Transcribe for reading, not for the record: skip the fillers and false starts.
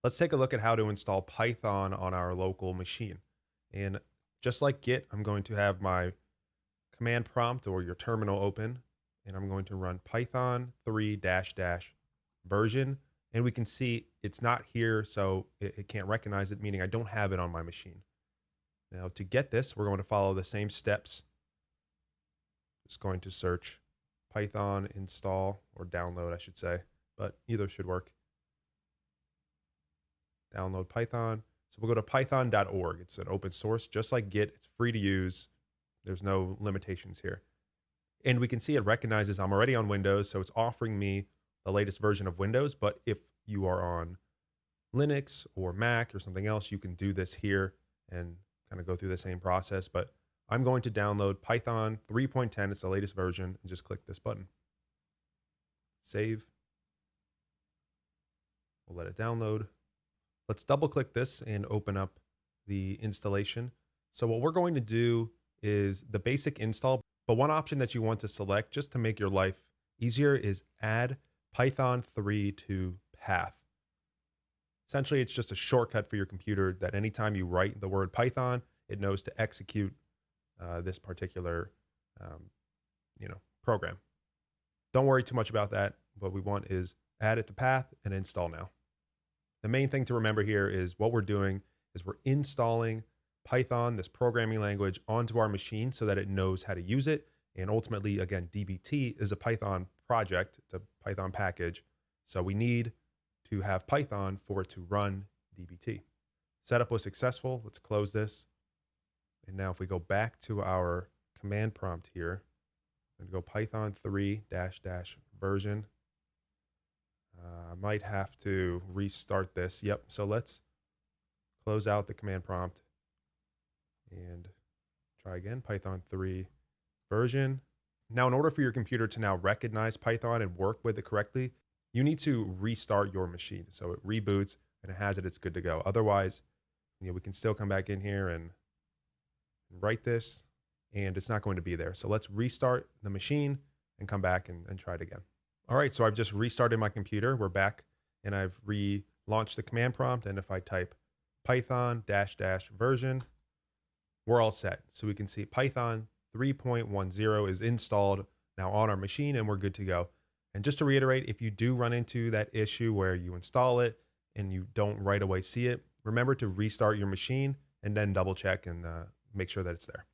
Let's take a look at how to install Python on our local machine. And just like Git, I'm going to have my command prompt or your terminal open, and I'm going to run Python 3 dash dash version. And we can see it's not here, so it can't recognize it, meaning I don't have it on my machine. Now, to get this, we're going to follow the same steps. Just going to search Python install or download, I should say, but either should work. Download Python. So we'll go to python.org. It's an open source, just like Git. It's free to use. There's no limitations here. And we can see it recognizes I'm already on Windows, so it's offering me the latest version of Windows. But if you are on Linux or Mac or something else, you can do this here and kind of go through the same process. But I'm going to download Python 3.10. It's the latest version, and just click this button. Save. We'll let it download. Let's double click this and open up the installation. So what we're going to do is the basic install, but one option that you want to select just to make your life easier is add Python 3 to path. Essentially, it's just a shortcut for your computer that anytime you write the word Python, it knows to execute this particular program. Don't worry too much about that. What we want is add it to path and install now. The main thing to remember here is what we're doing is we're installing Python, this programming language, onto our machine so that it knows how to use it. And ultimately, again, DBT is a Python project. It's a Python package. So we need to have Python for it to run DBT. Setup was successful. Let's close this. And now if we go back to our command prompt here, and go Python 3 dash dash version. I might have to restart this. Yep. So let's close out the command prompt and try again. Python 3 version. Now, in order for your computer to now recognize Python and work with it correctly, you need to restart your machine. So it reboots and it has it, it's good to go. Otherwise, we can still come back in here and write this and it's not going to be there. So let's restart the machine and come back and try it again. All right, so I've just restarted my computer. We're back and I've relaunched the command prompt. And if I type Python dash dash version, we're all set. So we can see Python 3.10 is installed now on our machine and we're good to go. And just to reiterate, if you do run into that issue where you install it and you don't right away see it, remember to restart your machine and then double check and make sure that it's there.